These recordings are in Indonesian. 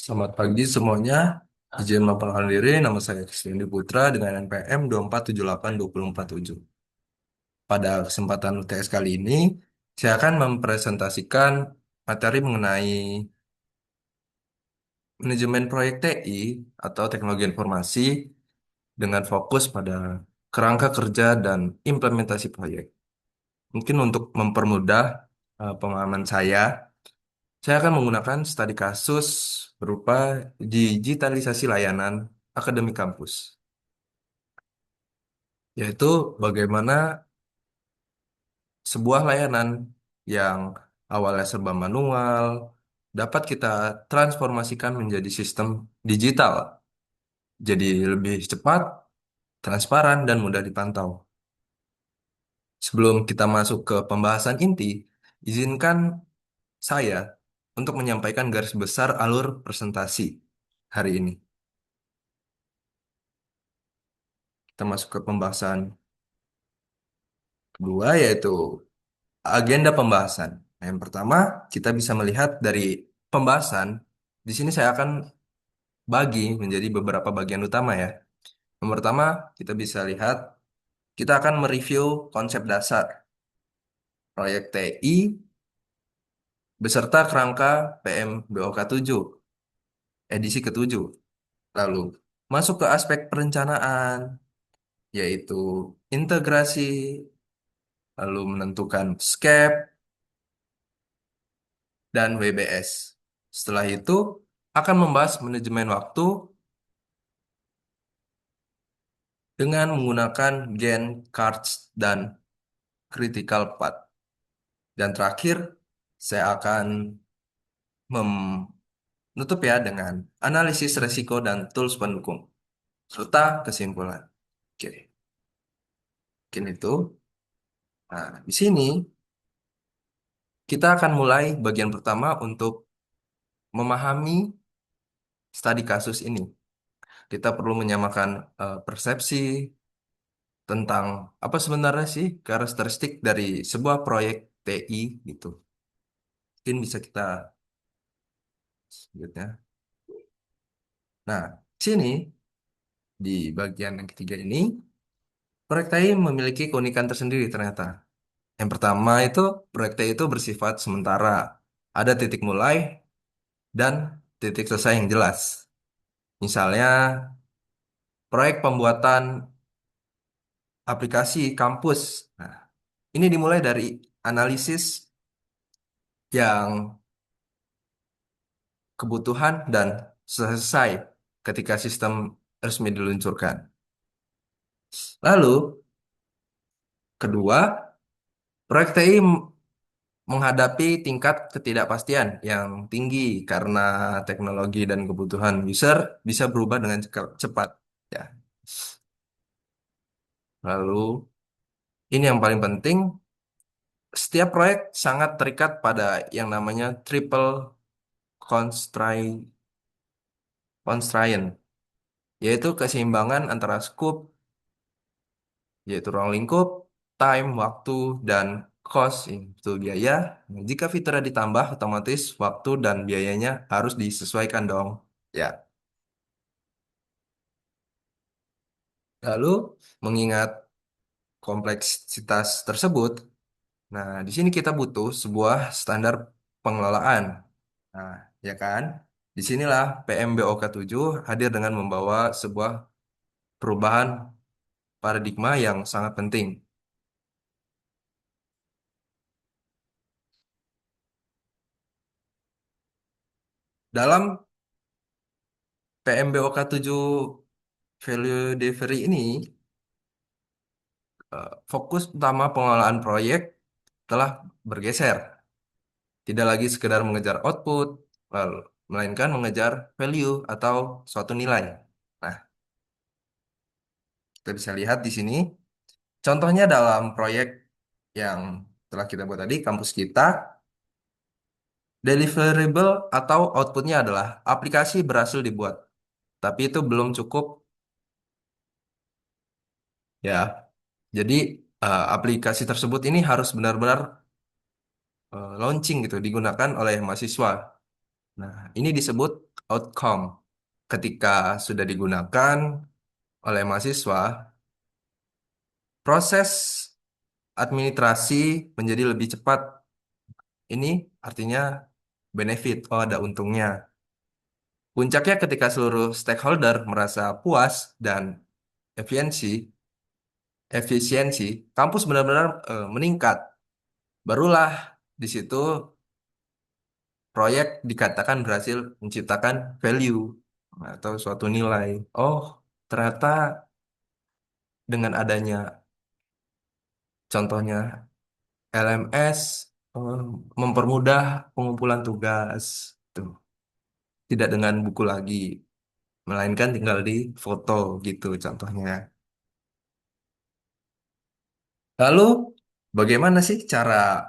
Selamat pagi semuanya. Izin memperkenalkan diri, nama saya Kristiandi Putra dengan NPM 2478247. Pada kesempatan UTS kali ini, saya akan mempresentasikan materi mengenai manajemen proyek TI atau teknologi informasi dengan fokus pada kerangka kerja dan implementasi proyek. Mungkin untuk mempermudah pemahaman saya akan menggunakan studi kasus berupa digitalisasi layanan akademik kampus, yaitu bagaimana sebuah layanan yang awalnya serba manual dapat kita transformasikan menjadi sistem digital, jadi lebih cepat, transparan, dan mudah dipantau. Sebelum kita masuk ke pembahasan inti, izinkan saya untuk menyampaikan garis besar alur presentasi hari ini. Kita masuk ke pembahasan kedua, yaitu agenda pembahasan. Nah, yang pertama, kita bisa melihat dari pembahasan. Di sini saya akan bagi menjadi beberapa bagian utama ya. Yang pertama, kita bisa lihat, kita akan mereview konsep dasar proyek TI beserta kerangka PMBOK 7, edisi ke-7. Lalu, masuk ke aspek perencanaan, yaitu integrasi, lalu menentukan scape, dan WBS. Setelah itu, akan membahas manajemen waktu dengan menggunakan Gantt charts dan critical path. Dan terakhir, saya akan menutup ya dengan analisis resiko dan tools pendukung, serta kesimpulan. Oke, mungkin itu. Nah, di sini kita akan mulai bagian pertama untuk memahami studi kasus ini. Kita perlu menyamakan persepsi tentang apa sebenarnya sih karakteristik dari sebuah proyek TI gitu. Mungkin bisa kita selanjutnya. Nah, sini di bagian yang ketiga ini, proyek TI memiliki keunikan tersendiri ternyata. Yang pertama itu, proyek TI itu bersifat sementara. Ada titik mulai dan titik selesai yang jelas. Misalnya, proyek pembuatan aplikasi kampus. Nah, ini dimulai dari analisis yang kebutuhan dan selesai ketika sistem resmi diluncurkan. Lalu, kedua, proyek TI menghadapi tingkat ketidakpastian yang tinggi karena teknologi dan kebutuhan user bisa berubah dengan cepat. Ya. Lalu, ini yang paling penting, setiap proyek sangat terikat pada yang namanya triple constraint, yaitu keseimbangan antara scope, yaitu ruang lingkup, time, waktu, dan cost, itu biaya. Nah, jika fiturnya ditambah, otomatis waktu dan biayanya harus disesuaikan dong. Ya, lalu mengingat kompleksitas tersebut, nah di sini kita butuh sebuah standar pengelolaan. Nah, ya kan? Disinilah PMBOK 7 hadir dengan membawa sebuah perubahan paradigma yang sangat penting. Dalam PMBOK 7 value delivery ini, fokus utama pengelolaan proyek telah bergeser. Tidak lagi sekedar mengejar output, melainkan mengejar value atau suatu nilai. Nah, kita bisa lihat di sini, contohnya dalam proyek yang telah kita buat tadi, kampus kita, deliverable atau outputnya adalah aplikasi berhasil dibuat. Tapi itu belum cukup ya. Jadi aplikasi tersebut ini harus benar-benar launching gitu, digunakan oleh mahasiswa. Nah, ini disebut outcome. Ketika sudah digunakan oleh mahasiswa, proses administrasi menjadi lebih cepat. Ini artinya benefit, oh ada untungnya. Puncaknya ketika seluruh stakeholder merasa puas dan efisiensi, efisiensi, kampus benar-benar meningkat. Barulah di situ proyek dikatakan berhasil menciptakan value atau suatu nilai. Oh, ternyata dengan adanya contohnya LMS eh, mempermudah pengumpulan tugas. Tuh, tidak dengan buku lagi, melainkan tinggal di foto gitu contohnya. Lalu, bagaimana sih cara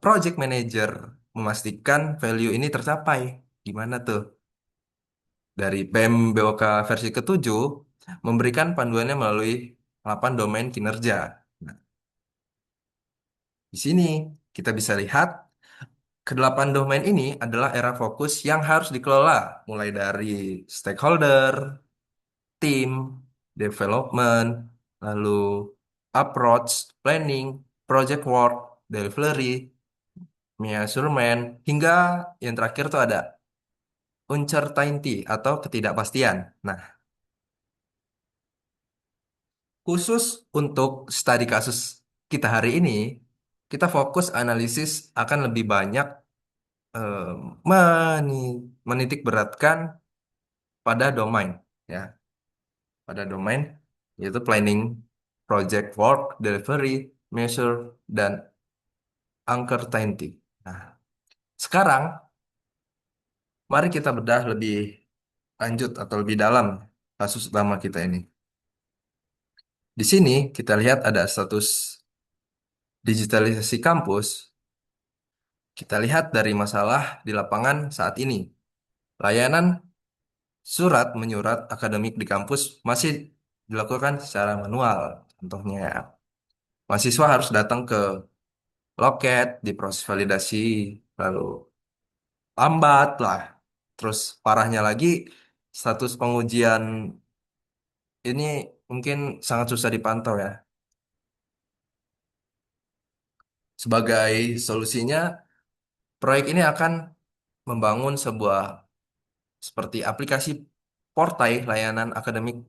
project manager memastikan value ini tercapai? Gimana tuh? Dari BEM BOK versi ketujuh memberikan panduannya melalui 8 domain kinerja. Nah, di sini kita bisa lihat kedelapan domain ini adalah era fokus yang harus dikelola, mulai dari stakeholder, tim, development, lalu approach, planning, project work, delivery, measurement, hingga yang terakhir tuh ada uncertainty atau ketidakpastian. Nah, khusus untuk studi kasus kita hari ini, kita fokus analisis akan lebih banyak eh, menitik beratkan pada domain, ya, pada domain yaitu planning, project work, delivery, measure, dan uncertainty. Nah, sekarang mari kita bedah lebih lanjut atau lebih dalam kasus utama kita ini. Di sini kita lihat ada status digitalisasi kampus. Kita lihat dari masalah di lapangan saat ini. Layanan surat menyurat akademik di kampus masih dilakukan secara manual. Contohnya, mahasiswa harus datang ke loket, diproses validasi, lalu lambat lah. Terus parahnya lagi, status pengujian ini mungkin sangat susah dipantau ya. Sebagai solusinya, proyek ini akan membangun sebuah seperti aplikasi portai layanan akademik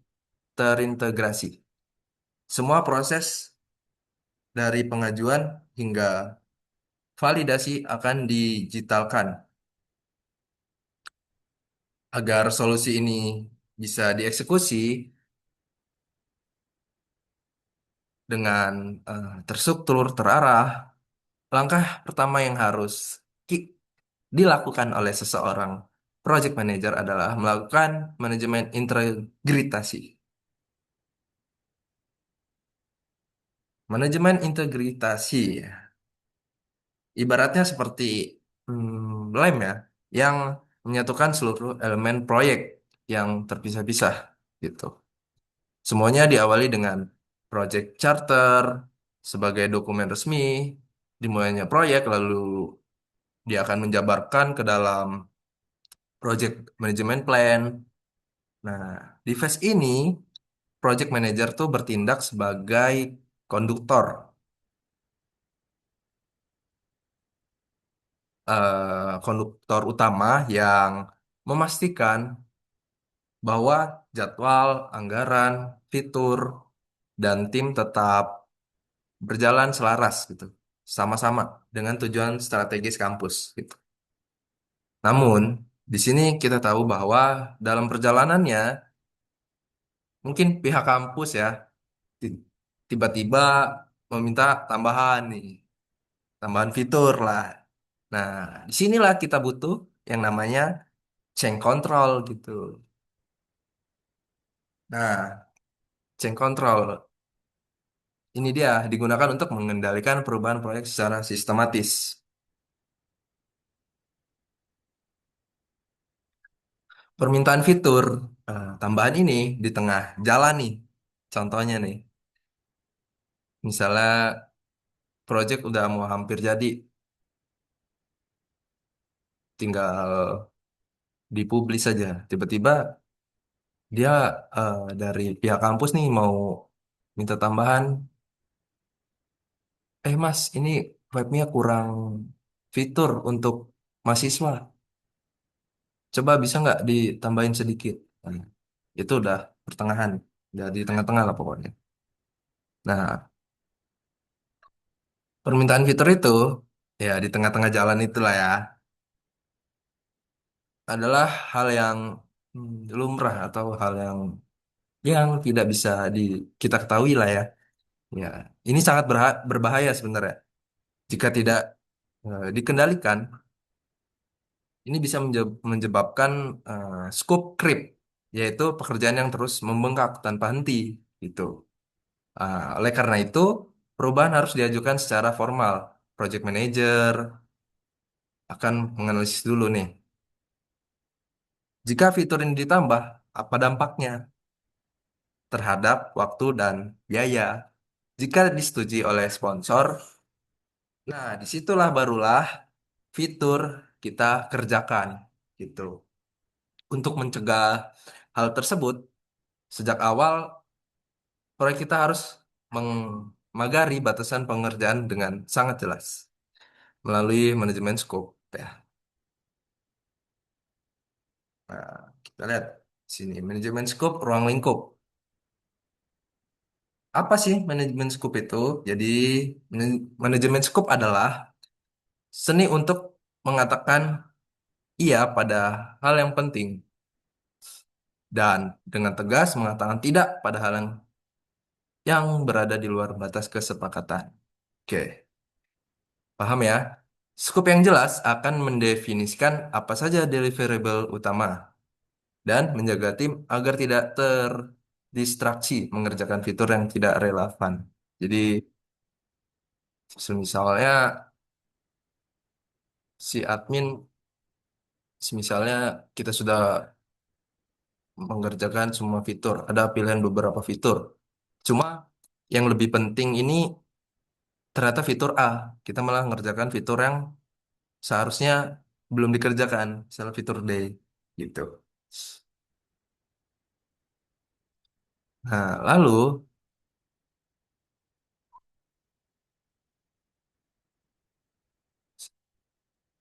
terintegrasi. Semua proses dari pengajuan hingga validasi akan digitalkan agar solusi ini bisa dieksekusi dengan terstruktur, terarah. Langkah pertama yang harus dilakukan oleh seseorang project manager adalah melakukan manajemen integritasi. Manajemen integritasi ibaratnya seperti lem ya, yang menyatukan seluruh elemen proyek yang terpisah-pisah gitu. Semuanya diawali dengan project charter sebagai dokumen resmi, dimulainya proyek, lalu dia akan menjabarkan ke dalam project management plan. Nah, di phase ini, project manager tuh bertindak sebagai konduktor, konduktor utama yang memastikan bahwa jadwal, anggaran, fitur, dan tim tetap berjalan selaras gitu, sama-sama dengan tujuan strategis kampus gitu. Namun, di sini kita tahu bahwa dalam perjalanannya mungkin pihak kampus ya ti- tiba-tiba meminta tambahan nih, tambahan fitur lah. Nah, disinilah kita butuh yang namanya change control gitu. Nah, change control ini dia digunakan untuk mengendalikan perubahan proyek secara sistematis. Permintaan fitur tambahan ini di tengah jalan nih. Contohnya nih, misalnya project udah mau hampir jadi, tinggal dipublis saja. Tiba-tiba dia dari pihak kampus nih mau minta tambahan. Mas, ini webnya kurang fitur untuk mahasiswa. Coba bisa nggak ditambahin sedikit? Nah, itu udah pertengahan, udah di tengah-tengah lah pokoknya. Nah, permintaan fitur itu ya di tengah-tengah jalan itulah ya, adalah hal yang lumrah atau hal yang tidak bisa kita ketahui lah ya. Ya, ini sangat berbahaya sebenarnya. Jika tidak dikendalikan, ini bisa menyebabkan scope creep, yaitu pekerjaan yang terus membengkak tanpa henti gitu. Oleh karena itu, perubahan harus diajukan secara formal. Project manager akan menganalisis dulu nih. Jika fitur ini ditambah, apa dampaknya terhadap waktu dan biaya? Jika disetujui oleh sponsor, nah disitulah barulah fitur kita kerjakan gitu. Untuk mencegah hal tersebut, sejak awal proyek kita harus memagari batasan pengerjaan dengan sangat jelas melalui manajemen scope ya. Nah, kita lihat sini manajemen scope ruang lingkup. Apa sih manajemen scope itu? Jadi manajemen scope adalah seni untuk mengatakan iya pada hal yang penting dan dengan tegas mengatakan tidak pada hal yang berada di luar batas kesepakatan. Oke, paham ya? Scope yang jelas akan mendefinisikan apa saja deliverable utama dan menjaga tim agar tidak terdistraksi mengerjakan fitur yang tidak relevan. Jadi, misalnya si admin, misalnya kita sudah mengerjakan semua fitur, ada pilihan beberapa fitur. Cuma yang lebih penting ini ternyata fitur A. Kita malah mengerjakan fitur yang seharusnya belum dikerjakan, misalnya fitur D gitu. Nah, lalu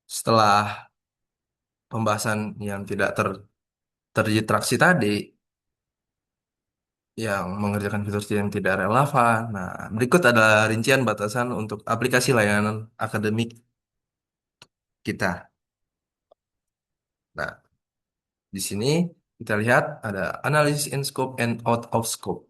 setelah pembahasan yang tidak terdistraksi tadi, yang mengerjakan fitur yang tidak relevan. Nah, berikut adalah rincian batasan untuk aplikasi layanan akademik kita. Nah, di sini kita lihat ada analysis in scope and out of scope.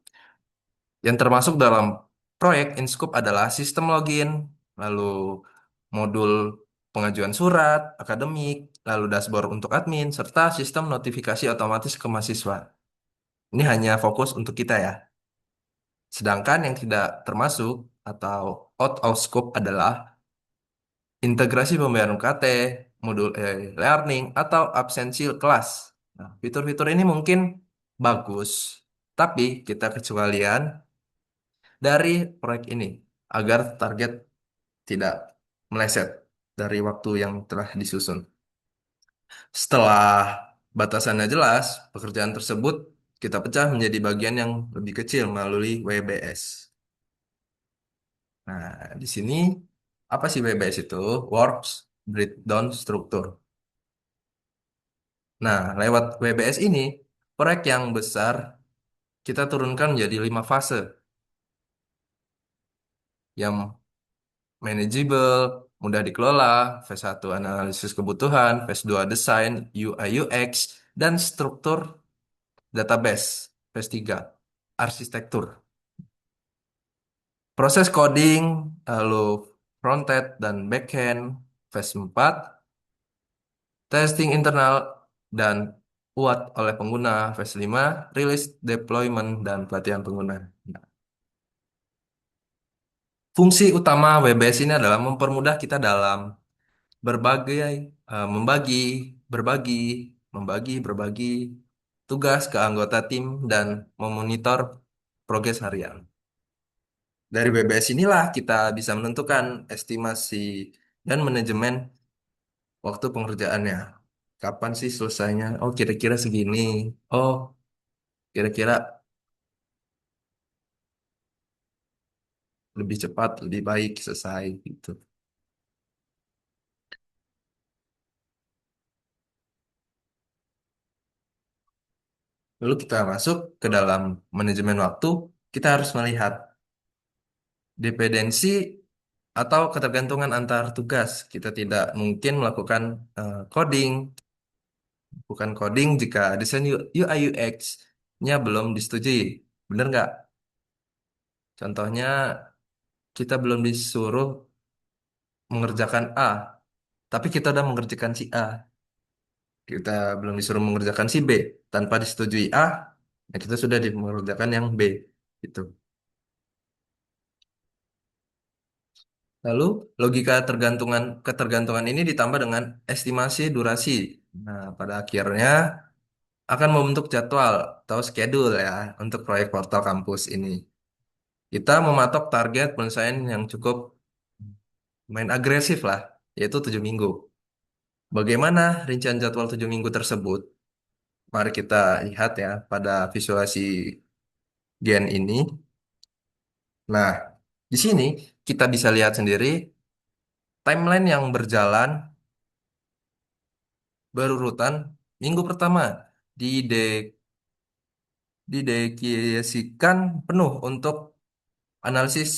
Yang termasuk dalam proyek in scope adalah sistem login, lalu modul pengajuan surat, akademik, lalu dashboard untuk admin, serta sistem notifikasi otomatis ke mahasiswa. Ini hanya fokus untuk kita ya. Sedangkan yang tidak termasuk atau out of scope adalah integrasi pembayaran UKT, modul learning, atau absensi kelas. Nah, fitur-fitur ini mungkin bagus, tapi kita kecualian dari proyek ini agar target tidak meleset dari waktu yang telah disusun. Setelah batasannya jelas, pekerjaan tersebut kita pecah menjadi bagian yang lebih kecil melalui WBS. Nah, di sini apa sih WBS itu? Works Breakdown Structure. Nah, lewat WBS ini, proyek yang besar kita turunkan menjadi 5 fase yang manageable, mudah dikelola, phase 1 analisis kebutuhan, phase 2 desain, UI UX, dan struktur database, phase 3 arsitektur. Proses coding, lalu front-end dan back-end, phase 4 testing internal dan buat oleh pengguna, phase 5 release deployment dan pelatihan pengguna. Nah, fungsi utama WBS ini adalah mempermudah kita dalam berbagai membagi, berbagi, berbagi tugas ke anggota tim dan memonitor progres harian. Dari BBS inilah kita bisa menentukan estimasi dan manajemen waktu pengerjaannya. Kapan sih selesainya? Oh, kira-kira segini. Oh, kira-kira lebih cepat, lebih baik selesai gitu. Lalu kita masuk ke dalam manajemen waktu, kita harus melihat dependensi atau ketergantungan antar tugas. Kita tidak mungkin melakukan coding, bukan coding jika desain UI UX-nya belum disetujui. Bener nggak? Contohnya, kita belum disuruh mengerjakan A, tapi kita udah mengerjakan si A. Kita belum disuruh mengerjakan si B. Tanpa disetujui A, ya kita sudah mengerjakan yang B. Gitu. Lalu, logika ketergantungan ini ditambah dengan estimasi durasi. Nah, pada akhirnya akan membentuk jadwal atau schedule ya untuk proyek portal kampus ini. Kita mematok target penyelesaian yang cukup main agresif lah, yaitu 7 minggu. Bagaimana rincian jadwal 7 minggu tersebut? Mari kita lihat ya pada visualisasi gen ini. Nah, di sini kita bisa lihat sendiri timeline yang berjalan berurutan minggu pertama dide didedikasikan penuh untuk analisis,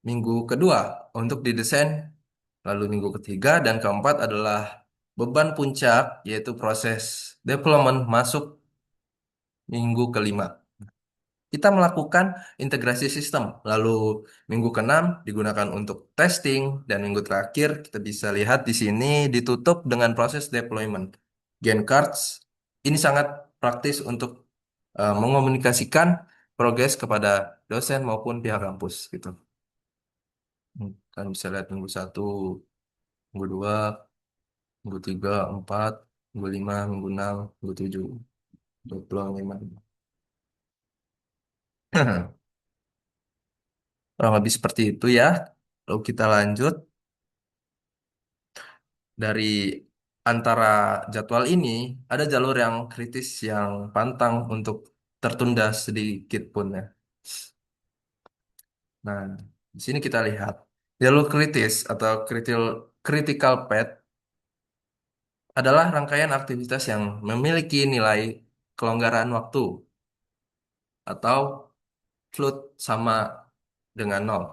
minggu kedua untuk didesain, lalu minggu ketiga dan keempat adalah beban puncak yaitu proses development masuk minggu kelima. Kita melakukan integrasi sistem, lalu minggu keenam digunakan untuk testing dan minggu terakhir kita bisa lihat di sini ditutup dengan proses deployment. Gen cards ini sangat praktis untuk mengomunikasikan progres kepada dosen maupun pihak kampus gitu. Kan bisa lihat minggu satu, minggu dua, minggu tiga, empat, minggu lima, minggu enam, minggu tujuh, 25. Kurang lebih seperti itu ya. Lalu kita lanjut dari antara jadwal ini, ada jalur yang kritis yang pantang untuk tertunda sedikit pun ya. Nah, di sini kita lihat jalur kritis atau critical path adalah rangkaian aktivitas yang memiliki nilai kelonggaran waktu atau float sama dengan nol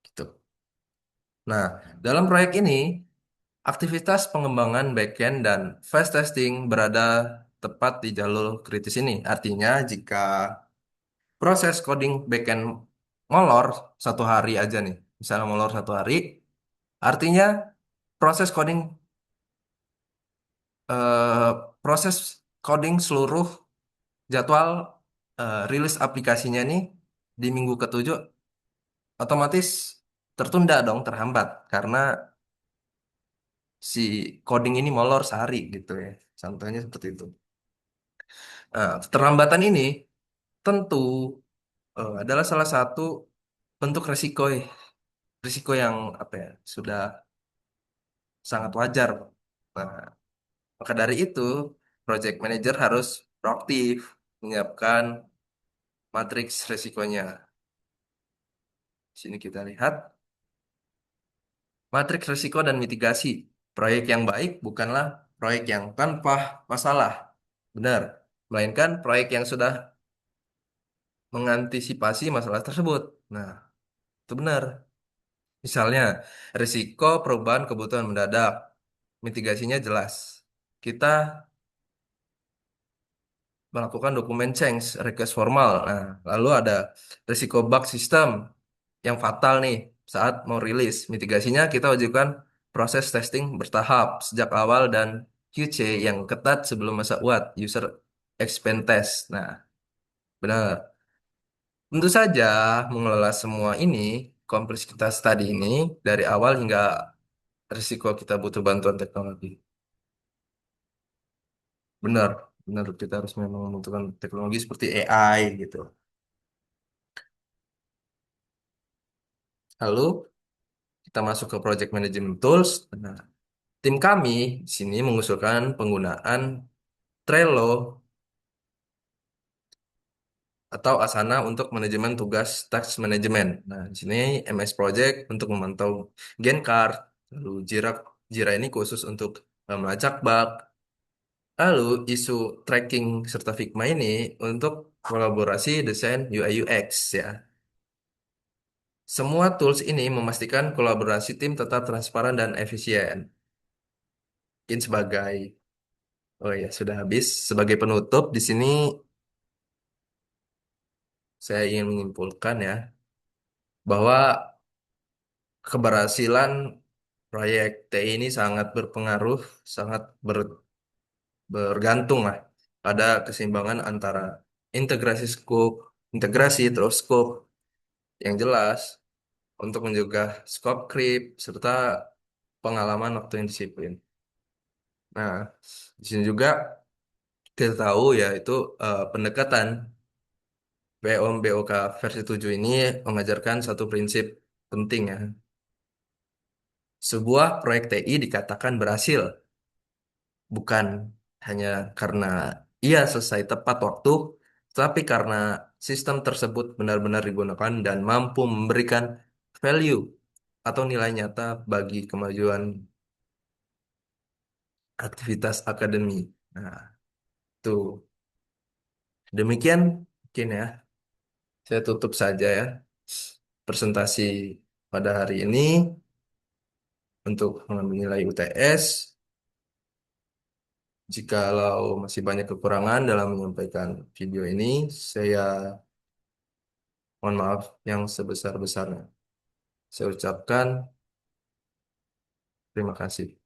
gitu. Nah, dalam proyek ini, aktivitas pengembangan backend dan fast testing berada tepat di jalur kritis ini. Artinya, jika proses coding backend molor 1 hari aja nih, misalnya molor 1 hari, artinya proses coding eh, proses coding seluruh jadwal rilis aplikasinya nih di minggu ketujuh otomatis tertunda dong, terhambat karena si coding ini molor sehari gitu ya. Contohnya seperti itu. Nah, keterlambatan ini tentu adalah salah satu bentuk resiko ya. Risiko yang apa ya, sudah sangat wajar. Nah, maka dari itu, project manager harus proaktif menyiapkan matriks resikonya. Sini kita lihat matriks risiko dan mitigasi. Proyek yang baik bukanlah proyek yang tanpa masalah. Benar. Melainkan proyek yang sudah mengantisipasi masalah tersebut. Nah, itu benar. Misalnya, risiko perubahan kebutuhan mendadak. Mitigasinya jelas. Kita melakukan dokumen change, request formal. Nah, lalu ada risiko bug system yang fatal nih saat mau rilis. Mitigasinya kita wajibkan proses testing bertahap sejak awal dan QC yang ketat sebelum masa UAT, user experience test. Nah, benar. Tentu saja mengelola semua ini, kompleksitas tadi ini dari awal hingga risiko kita butuh bantuan teknologi. Benar, benar kita harus memang membutuhkan teknologi seperti AI gitu. Lalu kita masuk ke project management tools. Nah, Tim kami di sini mengusulkan penggunaan Trello atau Asana untuk manajemen tugas task manajemen. Nah, di sini MS Project untuk memantau Gantt chart, lalu Jira ini khusus untuk melacak bug, lalu isu tracking serta Figma ini untuk kolaborasi desain UI UX ya. Semua tools ini memastikan kolaborasi tim tetap transparan dan efisien. Mungkin oh ya sudah habis. Sebagai penutup di sini saya ingin menyimpulkan ya bahwa keberhasilan proyek TI ini sangat berpengaruh, sangat bergantung lah pada keseimbangan antara integrasi scope, integrasi terus scope yang jelas untuk menjaga scope creep serta pengalaman waktu yang disiplin. Nah, di sini juga kita tahu ya itu pendekatan BOM BOK versi 7 ini mengajarkan satu prinsip penting ya. Sebuah proyek TI dikatakan berhasil bukan hanya karena ia selesai tepat waktu, tapi karena sistem tersebut benar-benar digunakan dan mampu memberikan value atau nilai nyata bagi kemajuan aktivitas akademi. Nah, tuh demikian mungkin ya. Saya tutup saja ya presentasi pada hari ini untuk mengambil nilai UTS. Jikalau masih banyak kekurangan dalam menyampaikan video ini, saya mohon maaf yang sebesar-besarnya. Saya ucapkan terima kasih.